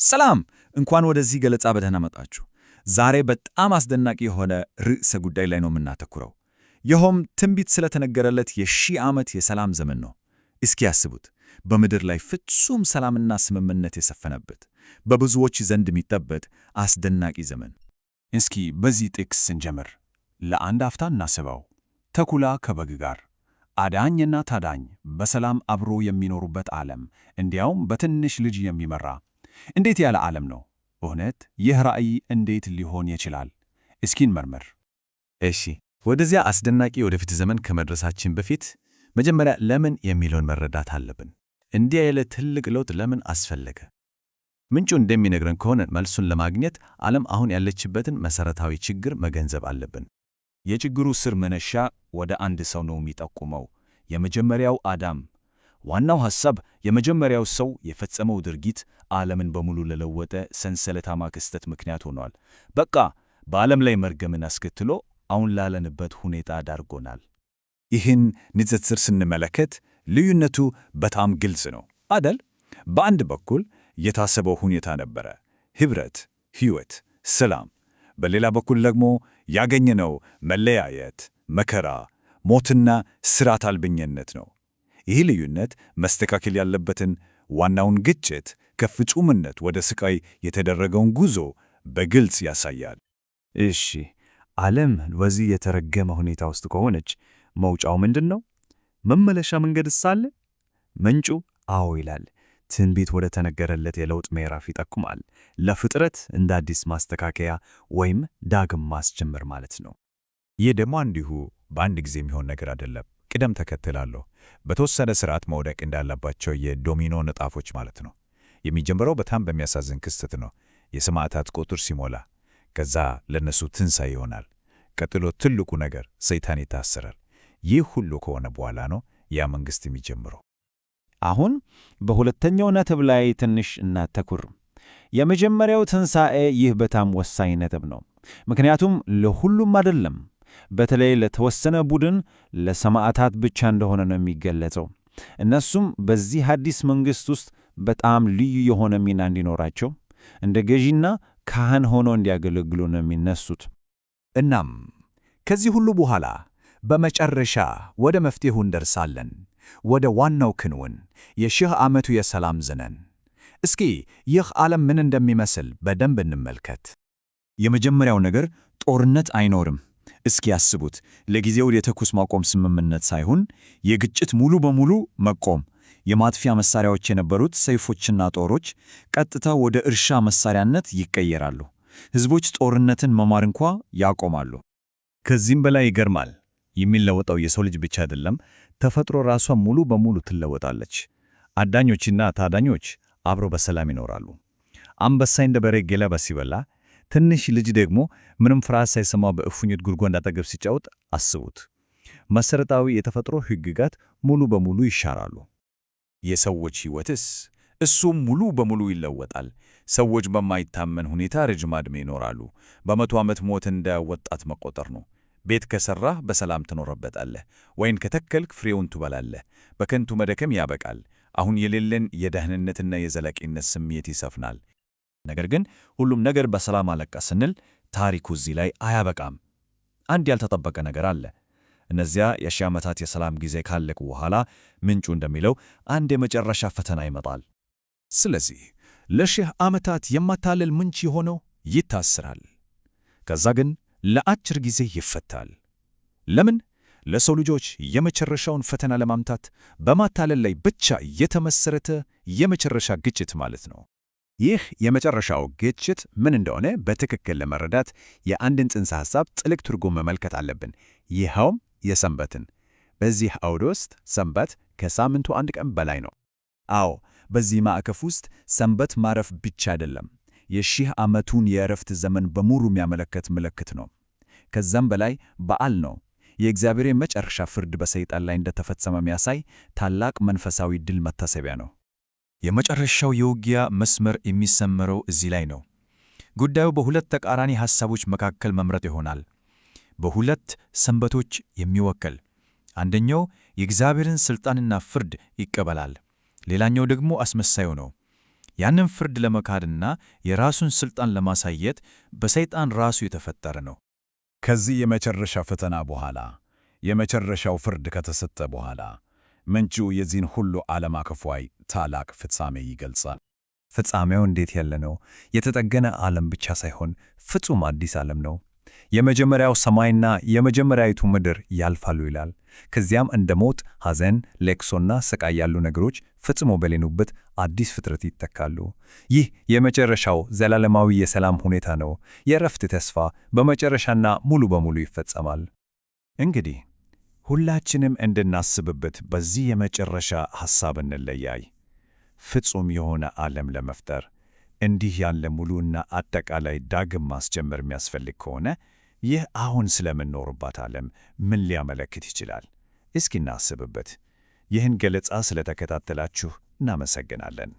ሰላም እንኳን ወደዚህ ገለጻ በደህና መጣችሁ። ዛሬ በጣም አስደናቂ የሆነ ርዕሰ ጉዳይ ላይ ነው የምናተኩረው። ይኸውም ትንቢት ስለተነገረለት የሺህ ዓመት የሰላም ዘመን ነው። እስኪ ያስቡት፣ በምድር ላይ ፍጹም ሰላምና ስምምነት የሰፈነበት፣ በብዙዎች ዘንድ የሚጠበቅ አስደናቂ ዘመን። እስኪ በዚህ ጥቅስ ስንጀምር ለአንድ አፍታ እናስበው። ተኩላ ከበግ ጋር፣ አዳኝና ታዳኝ በሰላም አብሮ የሚኖሩበት ዓለም፣ እንዲያውም በትንሽ ልጅ የሚመራ እንዴት ያለ ዓለም ነው! እውነት ይህ ራእይ እንዴት ሊሆን ይችላል? እስኪ እንመርምር። እሺ፣ ወደዚያ አስደናቂ ወደፊት ዘመን ከመድረሳችን በፊት መጀመሪያ ለምን የሚለውን መረዳት አለብን። እንዲህ ያለ ትልቅ ለውጥ ለምን አስፈለገ? ምንጩ እንደሚነግረን ከሆነ መልሱን ለማግኘት ዓለም አሁን ያለችበትን መሠረታዊ ችግር መገንዘብ አለብን። የችግሩ ስር መነሻ ወደ አንድ ሰው ነው የሚጠቁመው፣ የመጀመሪያው አዳም። ዋናው ሐሳብ የመጀመሪያው ሰው የፈጸመው ድርጊት ዓለምን በሙሉ ለለወጠ ሰንሰለታማ ክስተት ምክንያት ሆኗል። በቃ በዓለም ላይ መርገምን አስከትሎ አሁን ላለንበት ሁኔታ ዳርጎናል። ይህን ንጽጽር ስንመለከት ልዩነቱ በጣም ግልጽ ነው አደል? በአንድ በኩል የታሰበው ሁኔታ ነበረ፣ ኅብረት፣ ሕይወት፣ ሰላም። በሌላ በኩል ደግሞ ያገኘነው መለያየት፣ መከራ፣ ሞትና ሥርዓት አልበኝነት ነው። ይህ ልዩነት መስተካከል ያለበትን ዋናውን ግጭት ከፍጹምነት ወደ ስቃይ የተደረገውን ጉዞ በግልጽ ያሳያል። እሺ፣ ዓለም በዚህ የተረገመ ሁኔታ ውስጥ ከሆነች መውጫው ምንድን ነው? መመለሻ መንገድስ አለ? ምንጩ አዎ ይላል። ትንቢት ወደ ተነገረለት የለውጥ ምዕራፍ ይጠቁማል። ለፍጥረት እንደ አዲስ ማስተካከያ ወይም ዳግም ማስጀመር ማለት ነው። ይህ ደግሞ እንዲሁ በአንድ ጊዜ የሚሆን ነገር አይደለም። ቅደም ተከተል አለው። በተወሰነ ስርዓት መውደቅ እንዳለባቸው የዶሚኖ ንጣፎች ማለት ነው። የሚጀምረው በጣም በሚያሳዝን ክስተት ነው። የሰማዕታት ቁጥር ሲሞላ፣ ከዛ ለነሱ ትንሣኤ ይሆናል። ቀጥሎ ትልቁ ነገር ሰይጣን ይታሰራል። ይህ ሁሉ ከሆነ በኋላ ነው ያ መንግሥት የሚጀምረው። አሁን በሁለተኛው ነጥብ ላይ ትንሽ እናተኩር። የመጀመሪያው ትንሣኤ፣ ይህ በጣም ወሳኝ ነጥብ ነው። ምክንያቱም ለሁሉም አይደለም፣ በተለይ ለተወሰነ ቡድን ለሰማዕታት ብቻ እንደሆነ ነው የሚገለጸው። እነሱም በዚህ አዲስ መንግሥት ውስጥ በጣም ልዩ የሆነ ሚና እንዲኖራቸው እንደ ገዢና ካህን ሆኖ እንዲያገለግሉ ነው የሚነሱት። እናም ከዚህ ሁሉ በኋላ በመጨረሻ ወደ መፍትሄው እንደርሳለን፣ ወደ ዋናው ክንውን፣ የሺህ ዓመቱ የሰላም ዘመን። እስኪ ይህ ዓለም ምን እንደሚመስል በደንብ እንመልከት። የመጀመሪያው ነገር ጦርነት አይኖርም። እስኪ ያስቡት፣ ለጊዜው የተኩስ ማቆም ስምምነት ሳይሆን የግጭት ሙሉ በሙሉ መቆም። የማጥፊያ መሳሪያዎች የነበሩት ሰይፎችና ጦሮች ቀጥታ ወደ እርሻ መሳሪያነት ይቀየራሉ። ሕዝቦች ጦርነትን መማር እንኳ ያቆማሉ። ከዚህም በላይ ይገርማል። የሚለወጠው የሰው ልጅ ብቻ አይደለም፣ ተፈጥሮ ራሷ ሙሉ በሙሉ ትለወጣለች። አዳኞችና ታዳኞች አብረው በሰላም ይኖራሉ። አንበሳ እንደ በሬ ገለባ ሲበላ፣ ትንሽ ልጅ ደግሞ ምንም ፍርሃት ሳይሰማው በእፉኝት ጉድጓድ አጠገብ ሲጫወት አስቡት። መሠረታዊ የተፈጥሮ ሕግጋት ሙሉ በሙሉ ይሻራሉ። የሰዎች ሕይወትስ? እሱም ሙሉ በሙሉ ይለወጣል። ሰዎች በማይታመን ሁኔታ ረጅም ዕድሜ ይኖራሉ። በ100 ዓመት ሞት እንደ ወጣት መቆጠር ነው። ቤት ከሠራህ በሰላም ትኖርበታለህ። ወይን ከተከልክ ፍሬውን ትበላለህ። በከንቱ መደከም ያበቃል። አሁን የሌለን የደህንነትና የዘላቂነት ስሜት ይሰፍናል። ነገር ግን ሁሉም ነገር በሰላም አለቃ ስንል ታሪኩ እዚህ ላይ አያበቃም። አንድ ያልተጠበቀ ነገር አለ። እነዚያ የሺህ ዓመታት የሰላም ጊዜ ካለቁ በኋላ ምንጩ እንደሚለው አንድ የመጨረሻ ፈተና ይመጣል። ስለዚህ ለሺህ ዓመታት የማታለል ምንጭ የሆነው ይታሰራል። ከዛ ግን ለአጭር ጊዜ ይፈታል። ለምን? ለሰው ልጆች የመጨረሻውን ፈተና ለማምታት በማታለል ላይ ብቻ የተመሰረተ የመጨረሻ ግጭት ማለት ነው። ይህ የመጨረሻው ግጭት ምን እንደሆነ በትክክል ለመረዳት የአንድን ጽንሰ ሐሳብ ጥልቅ ትርጉም መመልከት አለብን። ይኸውም የሰንበትን። በዚህ አውድ ውስጥ ሰንበት ከሳምንቱ አንድ ቀን በላይ ነው። አዎ፣ በዚህ ማዕቀፍ ውስጥ ሰንበት ማረፍ ብቻ አይደለም፣ የሺህ ዓመቱን የዕረፍት ዘመን በሙሉ የሚያመለክት ምልክት ነው። ከዛም በላይ በዓል ነው። የእግዚአብሔር የመጨረሻ ፍርድ በሰይጣን ላይ እንደተፈጸመ የሚያሳይ ታላቅ መንፈሳዊ ድል መታሰቢያ ነው። የመጨረሻው የውጊያ መስመር የሚሰመረው እዚህ ላይ ነው። ጉዳዩ በሁለት ተቃራኒ ሐሳቦች መካከል መምረጥ ይሆናል። በሁለት ሰንበቶች የሚወከል አንደኛው የእግዚአብሔርን ሥልጣንና ፍርድ ይቀበላል፣ ሌላኛው ደግሞ አስመሳዩ ነው። ያንን ፍርድ ለመካድና የራሱን ሥልጣን ለማሳየት በሰይጣን ራሱ የተፈጠረ ነው። ከዚህ የመጨረሻ ፈተና በኋላ የመጨረሻው ፍርድ ከተሰጠ በኋላ ምንጩ የዚህን ሁሉ ዓለም አቀፋዊ ታላቅ ፍጻሜ ይገልጻል። ፍጻሜው እንዴት ያለ ነው? የተጠገነ ዓለም ብቻ ሳይሆን ፍጹም አዲስ ዓለም ነው። የመጀመሪያው ሰማይና የመጀመሪያዊቱ ምድር ያልፋሉ ይላል። ከዚያም እንደ ሞት፣ ሐዘን፣ ለቅሶና ስቃይ ያሉ ነገሮች ፈጽሞ በሌሉበት አዲስ ፍጥረት ይተካሉ። ይህ የመጨረሻው ዘላለማዊ የሰላም ሁኔታ ነው። የእረፍት ተስፋ በመጨረሻና ሙሉ በሙሉ ይፈጸማል። እንግዲህ ሁላችንም እንድናስብበት በዚህ የመጨረሻ ሐሳብ እንለያይ። ፍጹም የሆነ ዓለም ለመፍጠር እንዲህ ያለ ሙሉና አጠቃላይ ዳግም ማስጀመር የሚያስፈልግ ከሆነ ይህ አሁን ስለምንኖርባት ዓለም ምን ሊያመለክት ይችላል? እስኪ እናስብበት። ይህን ገለጻ ስለተከታተላችሁ እናመሰግናለን።